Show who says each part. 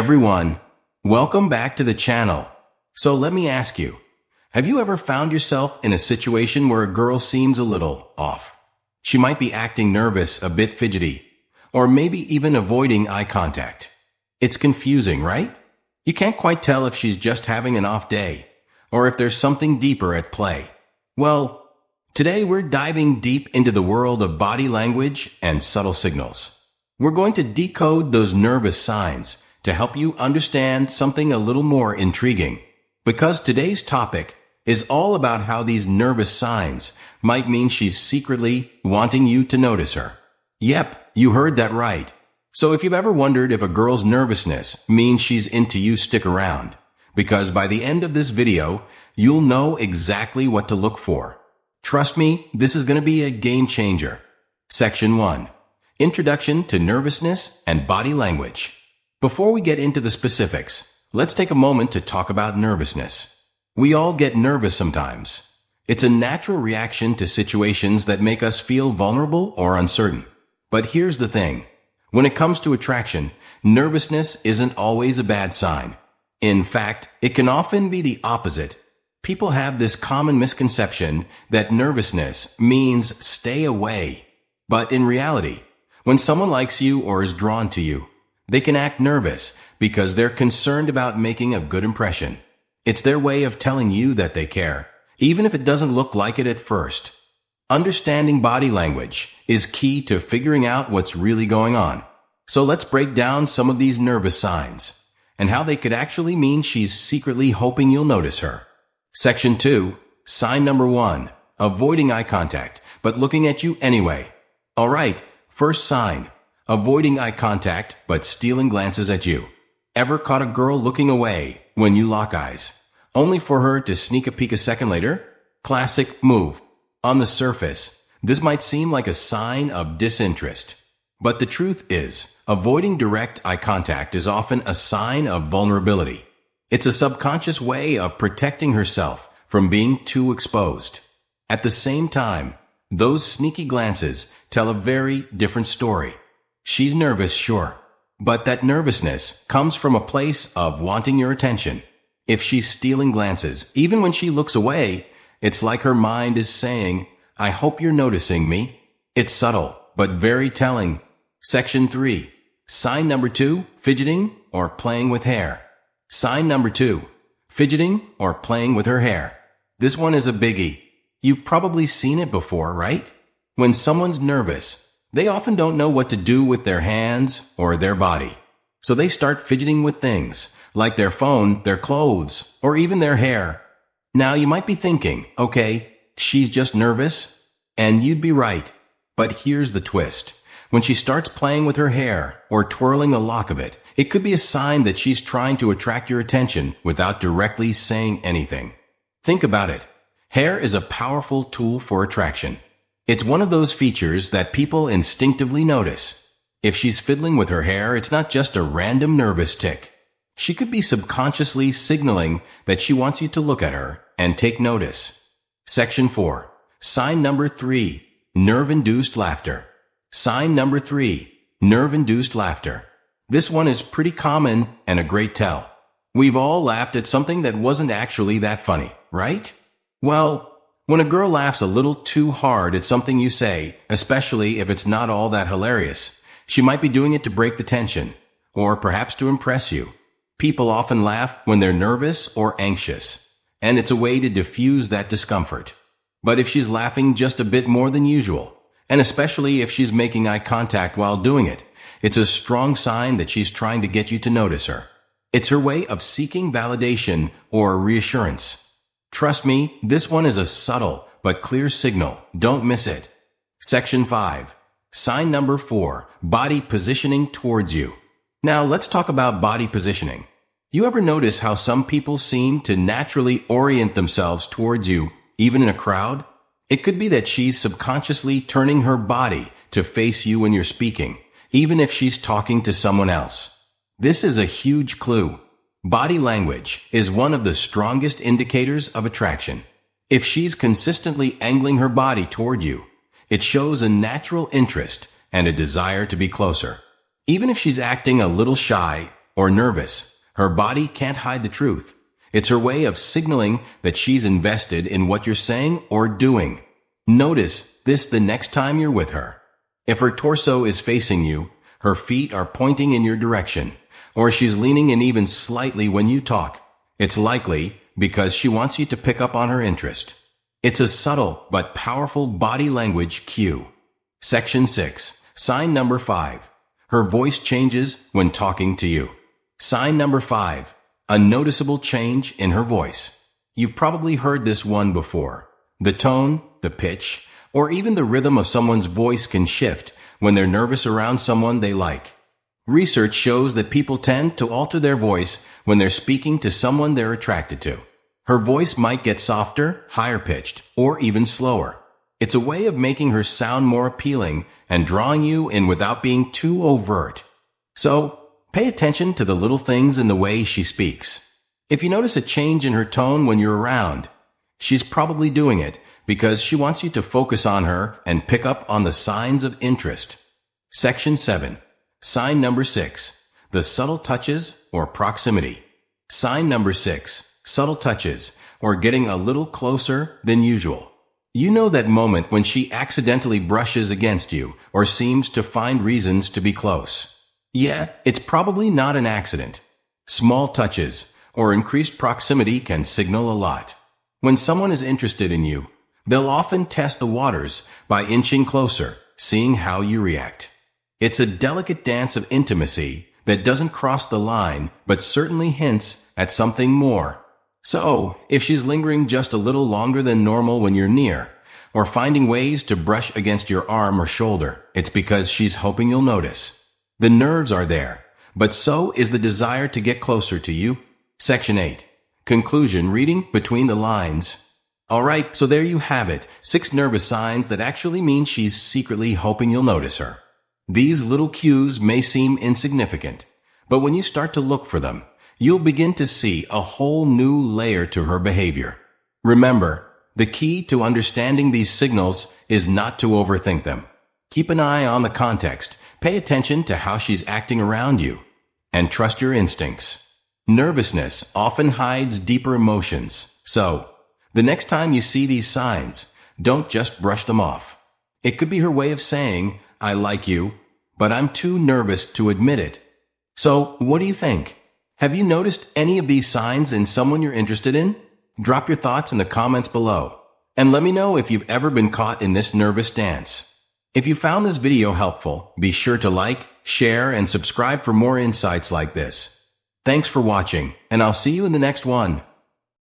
Speaker 1: everyone, welcome back to the channel. So let me ask you, have you ever found yourself in a situation where a girl seems a little off? She might be acting nervous, a bit fidgety, or maybe even avoiding eye contact. It's confusing, right? You can't quite tell if she's just having an off day, or if there's something deeper at play. Well, today we're diving deep into the world of body language and subtle signals. We're going to decode those nervous signs to help you understand something a little more intriguing. Because today's topic is all about how these nervous signs might mean she's secretly wanting you to notice her. Yep, you heard that right. So if you've ever wondered if a girl's nervousness means she's into you, stick around. Because by the end of this video, you'll know exactly what to look for. Trust me, this is going to be a game changer. Section 1. Introduction to Nervousness and Body Language. Before we get into the specifics, let's take a moment to talk about nervousness. We all get nervous sometimes. It's a natural reaction to situations that make us feel vulnerable or uncertain. But here's the thing. When it comes to attraction, nervousness isn't always a bad sign. In fact, it can often be the opposite. People have this common misconception that nervousness means stay away. But in reality, when someone likes you or is drawn to you, they can act nervous because they're concerned about making a good impression. It's their way of telling you that they care, even if it doesn't look like it at first. Understanding body language is key to figuring out what's really going on. So let's break down some of these nervous signs and how they could actually mean she's secretly hoping you'll notice her. Section 2. Sign number 1. Avoiding eye contact, but looking at you anyway. Alright, first sign. Avoiding eye contact, but stealing glances at you. Ever caught a girl looking away when you lock eyes, only for her to sneak a peek a second later? Classic move. On the surface, this might seem like a sign of disinterest. But the truth is, avoiding direct eye contact is often a sign of vulnerability. It's a subconscious way of protecting herself from being too exposed. At the same time, those sneaky glances tell a very different story. She's nervous, sure, but that nervousness comes from a place of wanting your attention. If she's stealing glances, even when she looks away, it's like her mind is saying, I hope you're noticing me. It's subtle, but very telling. Section 3. Sign number 2. Fidgeting or playing with hair. Sign number 2. Fidgeting or playing with her hair. This one is a biggie. You've probably seen it before, right? When someone's nervous, they often don't know what to do with their hands or their body. So they start fidgeting with things, like their phone, their clothes, or even their hair. Now you might be thinking, okay, she's just nervous, and you'd be right. But here's the twist. When she starts playing with her hair or twirling a lock of it, it could be a sign that she's trying to attract your attention without directly saying anything. Think about it. Hair is a powerful tool for attraction. It's one of those features that people instinctively notice. If she's fiddling with her hair, it's not just a random nervous tick. She could be subconsciously signaling that she wants you to look at her and take notice. Section 4. Sign number 3. Nerve-induced laughter. Sign number 3. Nerve-induced laughter. This one is pretty common and a great tell. We've all laughed at something that wasn't actually that funny, right? Well, when a girl laughs a little too hard at something you say, especially if it's not all that hilarious, she might be doing it to break the tension, or perhaps to impress you. People often laugh when they're nervous or anxious, and it's a way to diffuse that discomfort. But if she's laughing just a bit more than usual, and especially if she's making eye contact while doing it, it's a strong sign that she's trying to get you to notice her. It's her way of seeking validation or reassurance. Trust me, this one is a subtle but clear signal. Don't miss it. Section 5. Sign number 4. Body positioning towards you. Now let's talk about body positioning. You ever notice how some people seem to naturally orient themselves towards you, even in a crowd? It could be that she's subconsciously turning her body to face you when you're speaking, even if she's talking to someone else. This is a huge clue. Body language is one of the strongest indicators of attraction. If she's consistently angling her body toward you, it shows a natural interest and a desire to be closer. Even if she's acting a little shy or nervous, her body can't hide the truth. It's her way of signaling that she's invested in what you're saying or doing. Notice this the next time you're with her. If her torso is facing you, her feet are pointing in your direction, or she's leaning in even slightly when you talk, it's likely because she wants you to pick up on her interest. It's a subtle but powerful body language cue. Section 6. Sign number 5. Her voice changes when talking to you. Sign number 5. A noticeable change in her voice. You've probably heard this one before. The tone, the pitch, or even the rhythm of someone's voice can shift when they're nervous around someone they like. Research shows that people tend to alter their voice when they're speaking to someone they're attracted to. Her voice might get softer, higher pitched, or even slower. It's a way of making her sound more appealing and drawing you in without being too overt. So, pay attention to the little things in the way she speaks. If you notice a change in her tone when you're around, she's probably doing it because she wants you to focus on her and pick up on the signs of interest. Section 7. Sign number 6. The subtle touches or proximity. Sign number 6. Subtle touches, or getting a little closer than usual. You know that moment when she accidentally brushes against you or seems to find reasons to be close. Yeah, it's probably not an accident. Small touches or increased proximity can signal a lot. When someone is interested in you, they'll often test the waters by inching closer, seeing how you react. It's a delicate dance of intimacy that doesn't cross the line but certainly hints at something more. So, if she's lingering just a little longer than normal when you're near, or finding ways to brush against your arm or shoulder, it's because she's hoping you'll notice. The nerves are there, but so is the desire to get closer to you. Section 8. Conclusion. Reading between the lines. Alright, so there you have it. 6 nervous signs that actually mean she's secretly hoping you'll notice her. These little cues may seem insignificant, but when you start to look for them, you'll begin to see a whole new layer to her behavior. Remember, the key to understanding these signals is not to overthink them. Keep an eye on the context, pay attention to how she's acting around you, and trust your instincts. Nervousness often hides deeper emotions, so the next time you see these signs, don't just brush them off. It could be her way of saying, I like you, but I'm too nervous to admit it. So, what do you think? Have you noticed any of these signs in someone you're interested in? Drop your thoughts in the comments below. And let me know if you've ever been caught in this nervous dance. If you found this video helpful, be sure to like, share, and subscribe for more insights like this. Thanks for watching, and I'll see you in the next one.